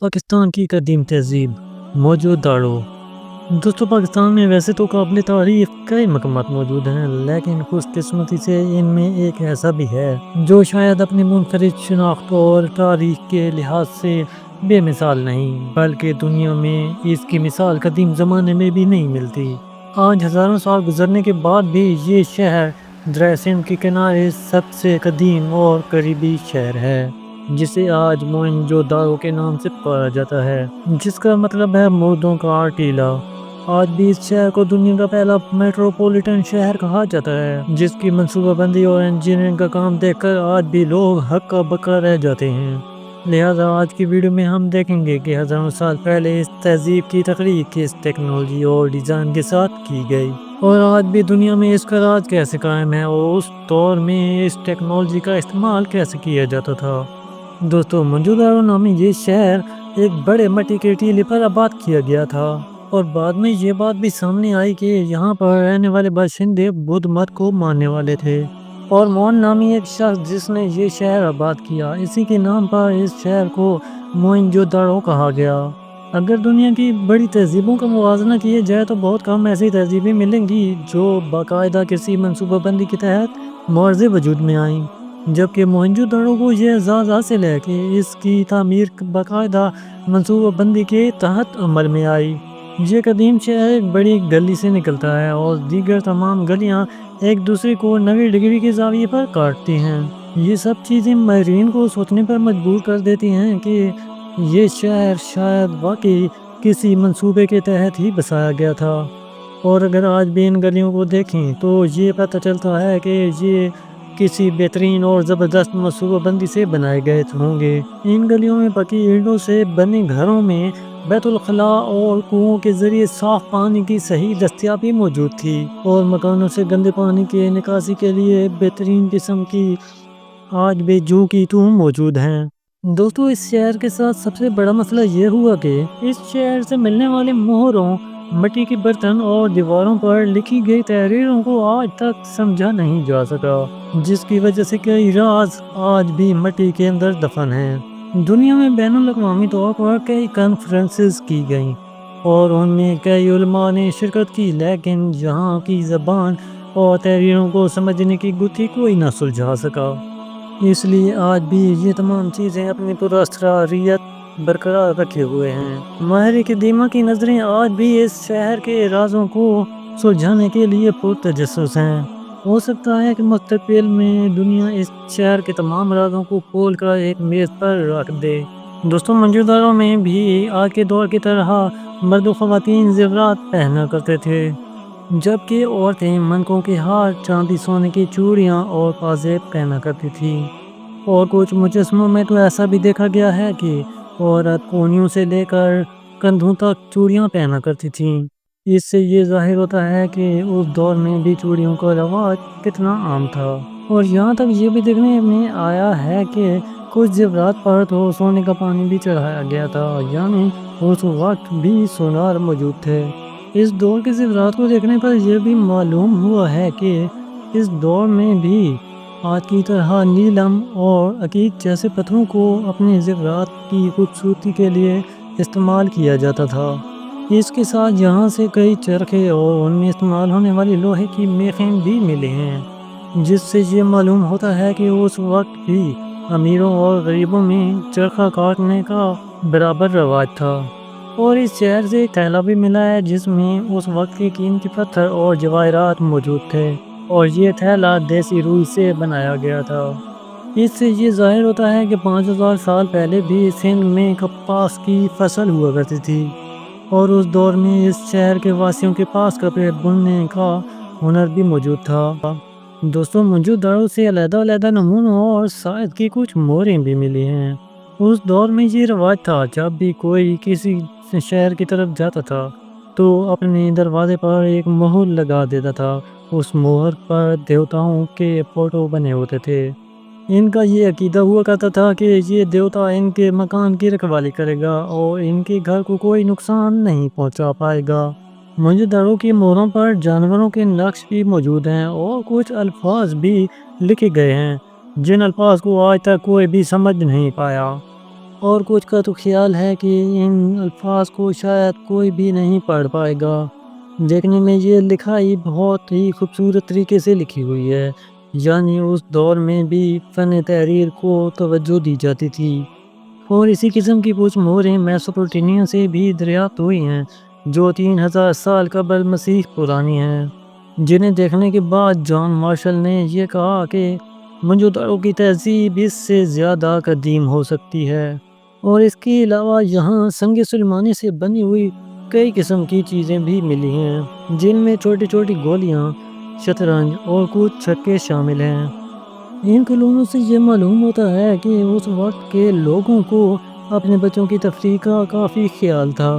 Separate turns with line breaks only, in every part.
پاکستان کی قدیم تہذیب موجود دارو دوستو، پاکستان میں ویسے تو قابل تعریف کئی مقامات موجود ہیں، لیکن خوش قسمتی سے ان میں ایک ایسا بھی ہے جو شاید اپنی منفرد شناخت اور تاریخ کے لحاظ سے بے مثال نہیں، بلکہ دنیا میں اس کی مثال قدیم زمانے میں بھی نہیں ملتی۔ آج ہزاروں سال گزرنے کے بعد بھی یہ شہر دریائے سندھ کے کنارے سب سے قدیم اور قریبی شہر ہے، جسے آج موئن-جو داڑو کے نام سے پکارا جاتا ہے، جس کا مطلب ہے مردوں کا ٹیلہ۔ آج بھی اس شہر کو دنیا کا پہلا میٹروپولیٹن شہر کہا جاتا ہے، جس کی منصوبہ بندی اور انجینئرنگ کا کام دیکھ کر آج بھی لوگ ہکا بکا رہ جاتے ہیں۔ لہٰذا آج کی ویڈیو میں ہم دیکھیں گے کہ ہزاروں سال پہلے اس تہذیب کی تخلیق کس ٹیکنالوجی اور ڈیزائن کے ساتھ کی گئی، اور آج بھی دنیا میں اس کا راج کیسے قائم ہے، اور اس دور میں اس ٹیکنالوجی کا استعمال کیسے کیا جاتا تھا۔ دوستو، موئن-جو-داڑو نامی یہ شہر ایک بڑے مٹی کے ٹیلے پر آباد کیا گیا تھا، اور بعد میں یہ بات بھی سامنے آئی کہ یہاں پر رہنے والے باشندے بدھ مت کو ماننے والے تھے، اور مون نامی ایک شخص جس نے یہ شہر آباد کیا، اسی کے نام پر اس شہر کو موئن-جو-داڑو کہا گیا۔ اگر دنیا کی بڑی تہذیبوں کا موازنہ کیا جائے تو بہت کم ایسی تہذیبیں ملیں گی جو باقاعدہ کسی منصوبہ بندی کے تحت معرض وجود میں آئیں، جبکہ موئن-جو-داڑو کو یہ اعزاز حاصل ہے کہ اس کی تعمیر باقاعدہ منصوبہ بندی کے تحت عمل میں آئی۔ یہ قدیم شہر ایک بڑی گلی سے نکلتا ہے، اور دیگر تمام گلیاں ایک دوسرے کو 90 ڈگری کے زاویے پر کاٹتی ہیں۔ یہ سب چیزیں ماہرین کو سوچنے پر مجبور کر دیتی ہیں کہ یہ شہر شاید واقعی کسی منصوبے کے تحت ہی بسایا گیا تھا، اور اگر آج بھی ان گلیوں کو دیکھیں تو یہ پتہ چلتا ہے کہ یہ کسی بہترین اور زبردست منصوبہ بندی سے بنائے گئے ہوں گے۔ ان گلیوں میں پکی اینٹوں سے بنے گھروں میں بیت الخلاء اور کنووں کے ذریعے صاف پانی کی صحیح دستیابی موجود تھی، اور مکانوں سے گندے پانی کے نکاسی کے لیے بہترین قسم کی آج بھی جوں کی توں موجود ہیں۔ دوستو، اس شہر کے ساتھ سب سے بڑا مسئلہ یہ ہوا کہ اس شہر سے ملنے والے مہروں، مٹی کے برتن اور دیواروں پر لکھی گئی تحریروں کو آج تک سمجھا نہیں جا سکا، جس کی وجہ سے کئی راز آج بھی مٹی کے اندر دفن ہیں۔ دنیا میں بین الاقوامی طور پر کئی کانفرنسز کی گئیں، اور ان میں کئی علماء نے شرکت کی، لیکن یہاں کی زبان اور تحریروں کو سمجھنے کی گتھی کوئی نہ سلجھا سکا۔ اس لیے آج بھی یہ تمام چیزیں اپنی پراسراریت برقرار رکھے ہوئے ہیں۔ ماہر قدیمہ کی نظریں آج بھی اس شہر کے رازوں کو سلجھانے کے لیے پرتجسس ہیں۔ ہو سکتا ہے کہ مستقبل میں دنیا اس شہر کے تمام رازوں کو کھول کر ایک میز پر رکھ دے۔ دوستوں، موئن-جو-داڑو میں بھی آج کے دور کی طرح مرد و خواتین زیورات پہنا کرتے تھے، جبکہ عورتیں منگوں کے ہار، چاندی سونے کی چوڑیاں اور پازیب پہنا کرتی تھیں، اور کچھ مجسموں میں تو ایسا بھی دیکھا گیا ہے کہ عورت کونیوں سے لے کر کندھوں تک چوڑیاں پہنا کرتی تھیں۔ اس سے یہ ظاہر ہوتا ہے کہ اس دور میں بھی چوڑیوں کا رواج کتنا عام تھا، اور یہاں تک یہ بھی دیکھنے میں آیا ہے کہ کچھ زیورات پر تو سونے کا پانی بھی چڑھایا گیا تھا، یعنی اس وقت بھی سونار موجود تھے۔ اس دور کے زیورات کو دیکھنے پر یہ بھی معلوم ہوا ہے کہ اس دور میں بھی آج کی طرح نیلم اور عقیق جیسے پتھروں کو اپنے زیورات کی خوبصورتی کے لیے استعمال کیا جاتا تھا۔ اس کے ساتھ یہاں سے کئی چرخے اور ان میں استعمال ہونے والی لوہے کی میخیں بھی ملے ہیں، جس سے یہ معلوم ہوتا ہے کہ اس وقت بھی امیروں اور غریبوں میں چرخہ کاٹنے کا برابر رواج تھا۔ اور اس شہر سے ایک تھیلا بھی ملا ہے جس میں اس وقت کے قیمتی پتھر اور جواہرات موجود تھے، اور یہ تھیلا دیسی روئی سے بنایا گیا تھا۔ اس سے یہ ظاہر ہوتا ہے کہ 5000 سال پہلے بھی سندھ میں کپاس کی فصل ہوا کرتی تھی، اور اس دور میں اس شہر کے واسیوں کے پاس کپڑے بننے کا ہنر بھی موجود تھا۔ دوستوں، موئن-جو-داڑو سے علیحدہ نمونوں اور شاید کی کچھ مہریں بھی ملی ہیں۔ اس دور میں یہ رواج تھا جب بھی کوئی کسی شہر کی طرف جاتا تھا تو اپنے دروازے پر ایک مہر لگا دیتا تھا۔ اس مہر پر دیوتاؤں کے فوٹو بنے ہوتے تھے۔ ان کا یہ عقیدہ ہوا کرتا تھا کہ یہ دیوتا ان کے مکان کی رکھوالی کرے گا اور ان کے گھر کو کوئی نقصان نہیں پہنچا پائے گا۔ موئن-جو-داڑو کی مہروں پر جانوروں کے نقش بھی موجود ہیں، اور کچھ الفاظ بھی لکھے گئے ہیں جن الفاظ کو آج تک کوئی بھی سمجھ نہیں پایا۔ اور کچھ کا تو خیال ہے کہ ان الفاظ کو شاید کوئی بھی نہیں پڑھ پائے گا۔ دیکھنے میں یہ لکھائی بہت ہی خوبصورت طریقے سے لکھی ہوئی ہے، یعنی اس دور میں بھی فن تحریر کو توجہ دی جاتی تھی۔ اور اسی قسم کی کچھ موریں میسوپوٹیمیا سے بھی دریافت ہوئی ہیں جو 3000 سال قبل مسیح پرانی ہیں، جنہیں دیکھنے کے بعد جان مارشل نے یہ کہا کہ موہنجودڑو کی تہذیب اس سے زیادہ قدیم ہو سکتی ہے۔ اور اس کے علاوہ یہاں سنگ سلیمانی سے بنی ہوئی کئی قسم کی چیزیں بھی ملی ہیں، جن میں چھوٹی چھوٹی گولیاں، شطرنج اور کچھ چھکے شامل ہیں۔ ان کھلونوں سے یہ معلوم ہوتا ہے کہ اس وقت کے لوگوں کو اپنے بچوں کی تفریح کا کافی خیال تھا،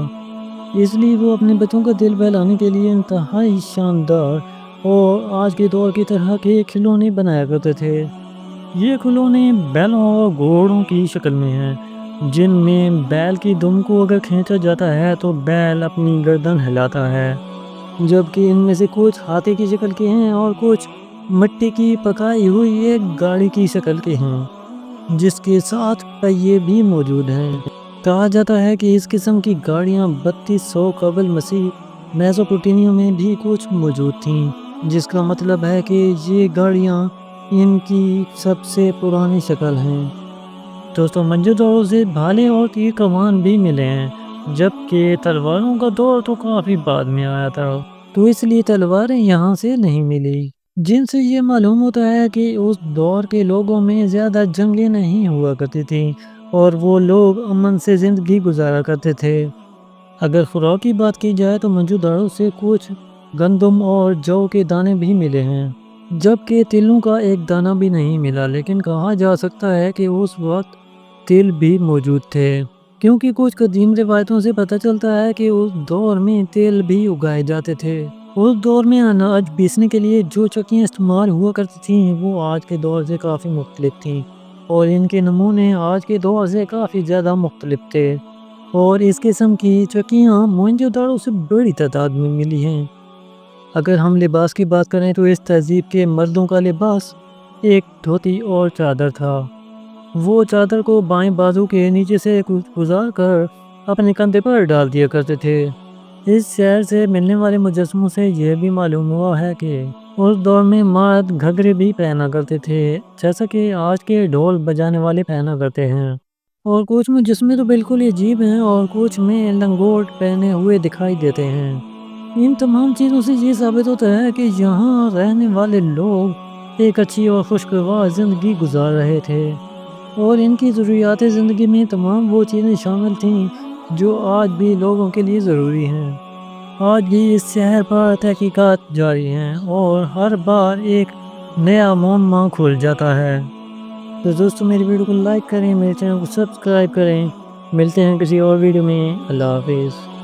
اس لیے وہ اپنے بچوں کا دل بہلانے کے لیے انتہائی شاندار اور آج کے دور کی طرح کے کھلونے بنایا کرتے تھے۔ یہ کھلونے بیلوں اور گھوڑوں کی شکل میں ہیں، جن میں بیل کی دم کو اگر کھینچا جاتا ہے تو بیل اپنی گردن ہلاتا ہے، جبکہ ان میں سے کچھ ہاتھی کی شکل کے ہیں اور کچھ مٹی کی پکائی ہوئی ایک گاڑی کی شکل کے ہیں جس کے ساتھ پہیے بھی موجود ہیں۔ کہا جاتا ہے کہ اس قسم کی گاڑیاں 3200 قبل مسیح میسوپوٹیمیا میں بھی کچھ موجود تھیں، جس کا مطلب ہے کہ یہ گاڑیاں ان کی سب سے پرانی شکل ہیں۔ دوستوں، موہنجودڑو سے بھالے اور تیر کمان بھی ملے ہیں، جبکہ تلواروں کا دور تو کافی بعد میں آیا تھا، تو اس لیے تلواریں یہاں سے نہیں ملی، جن سے یہ معلوم ہوتا ہے کہ اس دور کے لوگوں میں زیادہ جنگیں نہیں ہوا کرتی تھیں اور وہ لوگ امن سے زندگی گزارا کرتے تھے۔ اگر خوراک کی بات کی جائے تو موہنجودڑو سے کچھ گندم اور جو کے دانے بھی ملے ہیں، جبکہ تلوں کا ایک دانہ بھی نہیں ملا، لیکن کہا جا سکتا ہے کہ اس وقت تل بھی موجود تھے، کیونکہ کچھ قدیم روایتوں سے پتہ چلتا ہے کہ اس دور میں تل بھی اگائے جاتے تھے۔ اس دور میں اناج پیسنے کے لیے جو چکیاں استعمال ہوا کرتی تھیں وہ آج کے دور سے کافی مختلف تھیں، اور ان کے نمونے آج کے دور سے کافی زیادہ مختلف تھے، اور اس قسم کی چکیاں موہنجودڑو سے بڑی تعداد میں ملی ہیں۔ اگر ہم لباس کی بات کریں تو اس تہذیب کے مردوں کا لباس ایک دھوتی اور چادر تھا۔ وہ چادر کو بائیں بازو کے نیچے سے گزار کر اپنے کندھے پر ڈال دیا کرتے تھے۔ اس شہر سے ملنے والے مجسموں سے یہ بھی معلوم ہوا ہے کہ اس دور میں مرد گھگھرے بھی پہنا کرتے تھے، جیسا کہ آج کے ڈھول بجانے والے پہنا کرتے ہیں، اور کچھ مجسمے تو بالکل عجیب ہیں اور کچھ میں لنگوٹ پہنے ہوئے دکھائی دیتے ہیں۔ ان تمام چیزوں سے یہ ثابت ہوتا ہے کہ یہاں رہنے والے لوگ ایک اچھی اور خوشگوار زندگی گزار رہے تھے، اور ان کی ضروریات زندگی میں تمام وہ چیزیں شامل تھیں جو آج بھی لوگوں کے لیے ضروری ہیں۔ آج بھی اس شہر پر تحقیقات جاری ہیں اور ہر بار ایک نیا معمہ کھل جاتا ہے۔ تو دوستو، میری ویڈیو کو لائک کریں، میرے چینل کو سبسکرائب کریں۔ ملتے ہیں کسی اور ویڈیو میں۔ اللہ حافظ۔